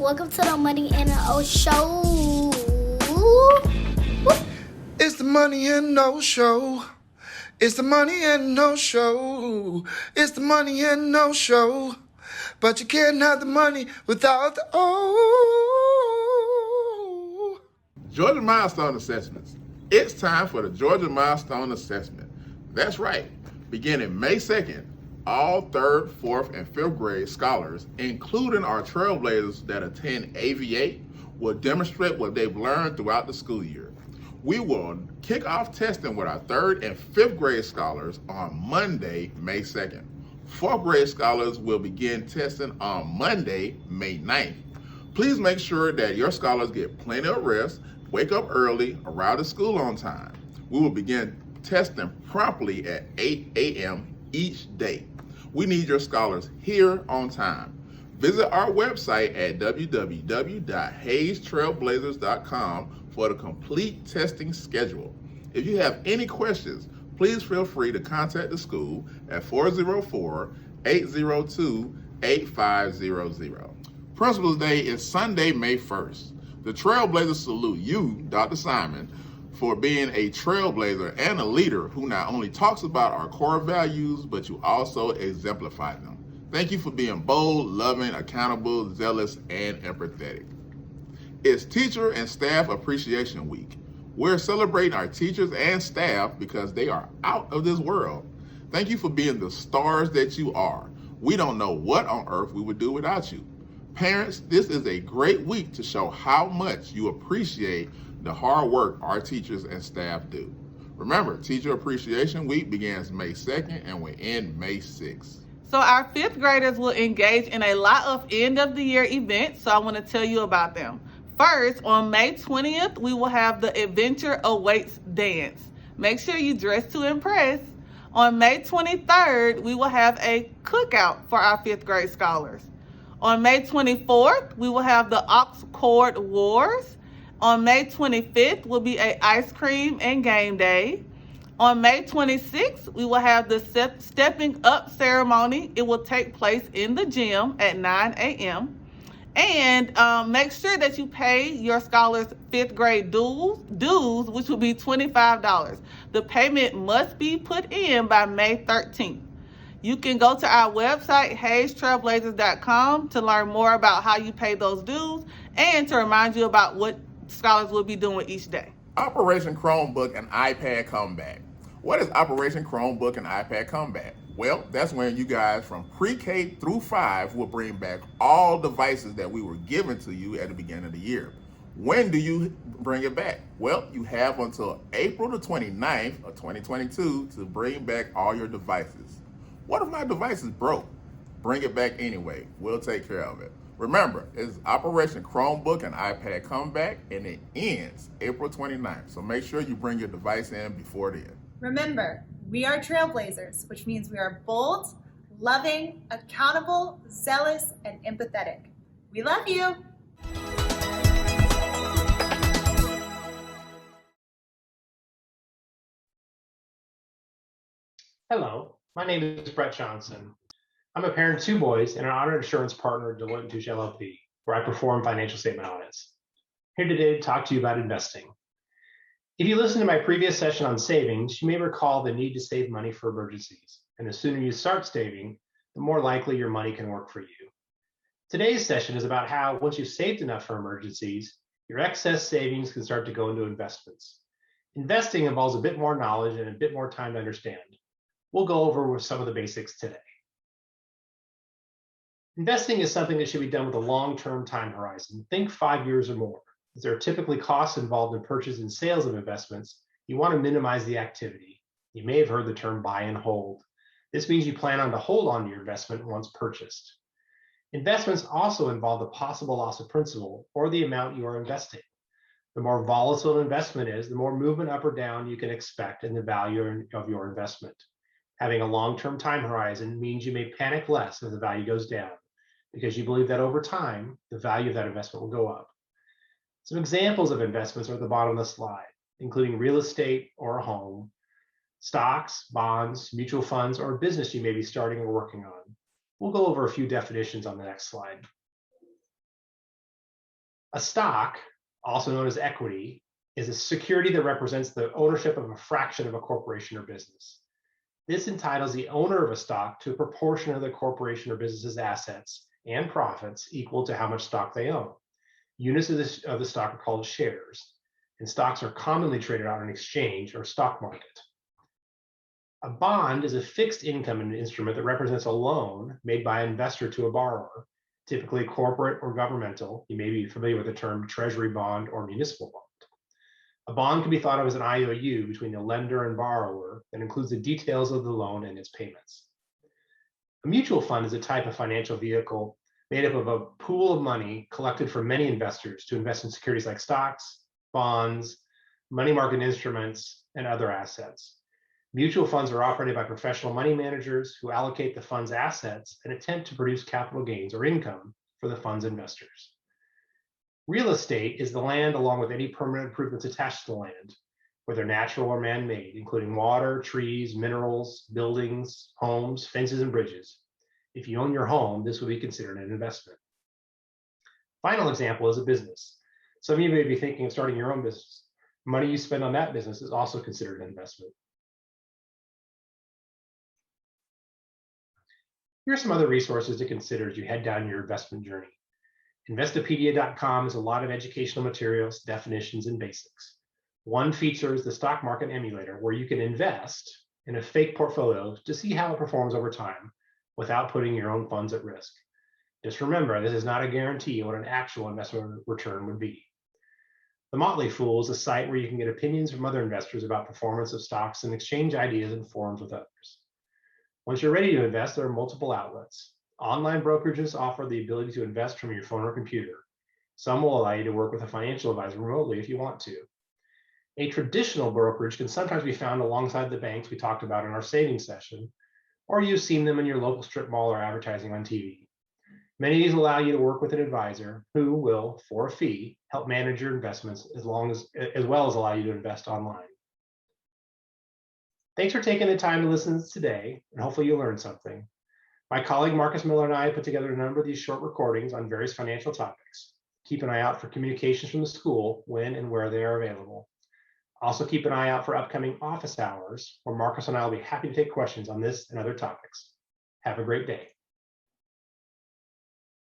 Welcome to the Money and No Show. It's the Money and No Show. It's the Money and No Show. It's the Money and No Show. But you can't have the money without the O. Georgia Milestone Assessments. It's time for the Georgia Milestone Assessment. That's right. Beginning May 2nd, all 3rd, 4th, and 5th grade scholars, including our Trailblazers that attend AVA, will demonstrate what they've learned throughout the school year. We will kick off testing with our 3rd and 5th grade scholars on Monday, May 2nd. 4th grade scholars will begin testing on Monday, May 9th. Please make sure that your scholars get plenty of rest, wake up early, arrive at school on time. We will begin testing promptly at 8 a.m. each day. We need your scholars here on time. Visit our website at www.hazetrailblazers.com for the complete testing schedule. If you have any questions, please feel free to contact the school at 404-802-8500. Principal's Day is Sunday, May 1st. The Trailblazers salute you, Dr. Simon, for being a trailblazer and a leader who not only talks about our core values, but you also exemplify them. Thank you for being bold, loving, accountable, zealous, and empathetic. It's Teacher and Staff Appreciation Week. We're celebrating our teachers and staff because they are out of this world. Thank you for being the stars that you are. We don't know what on earth we would do without you. Parents, this is a great week to show how much you appreciate the hard work our teachers and staff do. Remember, Teacher Appreciation Week begins May 2nd and will end May 6th. So our 5th graders will engage in a lot of end of the year events, so I want to tell you about them. First, on May 20th, we will have the Adventure Awaits Dance. Make sure you dress to impress. On May 23rd, we will have a cookout for our 5th grade scholars. On May 24th, we will have the Aux Cord Wars. On May 25th will be a ice cream and game day. On May 26th, we will have the stepping up ceremony. It will take place in the gym at 9 a.m. And make sure that you pay your scholars 5th grade dues, which will be $25. The payment must be put in by May 13th. You can go to our website, hazetrailblazers.com, to learn more about how you pay those dues and to remind you about what scholars will be doing each day. Operation Chromebook and iPad Comeback. What is Operation Chromebook and iPad Comeback? Well, that's when you guys from pre-K through 5 will bring back all devices that we were given to you at the beginning of the year. When do you bring it back? Well, you have until April the 29th of 2022 to bring back all your devices. What if my device is broke? Bring it back anyway. We'll take care of it. Remember, it's Operation Chromebook and iPad Comeback, and it ends April 29th. So make sure you bring your device in before then. Remember, we are Trailblazers, which means we are bold, loving, accountable, zealous, and empathetic. We love you. Hello, my name is Brett Johnson. I'm a parent of 2 boys and an audit assurance partner at Deloitte & Touche LLP, where I perform financial statement audits. Here today to talk to you about investing. If you listened to my previous session on savings, you may recall the need to save money for emergencies. And the sooner you start saving, the more likely your money can work for you. Today's session is about how, once you've saved enough for emergencies, your excess savings can start to go into investments. Investing involves a bit more knowledge and a bit more time to understand. We'll go over with some of the basics today. Investing is something that should be done with a long-term time horizon. Think 5 years or more. As there are typically costs involved in purchase and sales of investments, you want to minimize the activity. You may have heard the term buy and hold. This means you plan on to hold on to your investment once purchased. Investments also involve the possible loss of principal or the amount you are investing. The more volatile an investment is, the more movement up or down you can expect in the value of your investment. Having a long-term time horizon means you may panic less if the value goes down, because you believe that over time, the value of that investment will go up. Some examples of investments are at the bottom of the slide, including real estate or a home, stocks, bonds, mutual funds, or a business you may be starting or working on. We'll go over a few definitions on the next slide. A stock, also known as equity, is a security that represents the ownership of a fraction of a corporation or business. This entitles the owner of a stock to a proportion of the corporation or business's assets and profits equal to how much stock they own. Units of the stock are called shares, and stocks are commonly traded on an exchange or stock market. A bond is a fixed income instrument that represents a loan made by an investor to a borrower, typically corporate or governmental. You may be familiar with the term treasury bond or municipal bond. A bond can be thought of as an IOU between the lender and borrower that includes the details of the loan and its payments. A mutual fund is a type of financial vehicle made up of a pool of money collected from many investors to invest in securities like stocks, bonds, money market instruments, and other assets. Mutual funds are operated by professional money managers who allocate the fund's assets and attempt to produce capital gains or income for the fund's investors. Real estate is the land along with any permanent improvements attached to the land, whether natural or man-made, including water, trees, minerals, buildings, homes, fences, and bridges. If you own your home, this would be considered an investment. Final example is a business. Some of you may be thinking of starting your own business. Money you spend on that business is also considered an investment. Here are some other resources to consider as you head down your investment journey. Investopedia.com has a lot of educational materials, definitions, and basics. One feature is the stock market emulator, where you can invest in a fake portfolio to see how it performs over time without putting your own funds at risk. Just remember, this is not a guarantee of what an actual investment return would be. The Motley Fool is a site where you can get opinions from other investors about performance of stocks and exchange ideas and forums with others. Once you're ready to invest, there are multiple outlets. Online brokerages offer the ability to invest from your phone or computer. Some will allow you to work with a financial advisor remotely if you want to. A traditional brokerage can sometimes be found alongside the banks we talked about in our savings session, or you've seen them in your local strip mall or advertising on TV. Many of these allow you to work with an advisor who will, for a fee, help manage your investments as well as allow you to invest online. Thanks for taking the time to listen today, and hopefully you learned something. My colleague Marcus Miller and I put together a number of these short recordings on various financial topics. Keep an eye out for communications from the school when and where they are available. Also keep an eye out for upcoming office hours, where Marcus and I will be happy to take questions on this and other topics. Have a great day.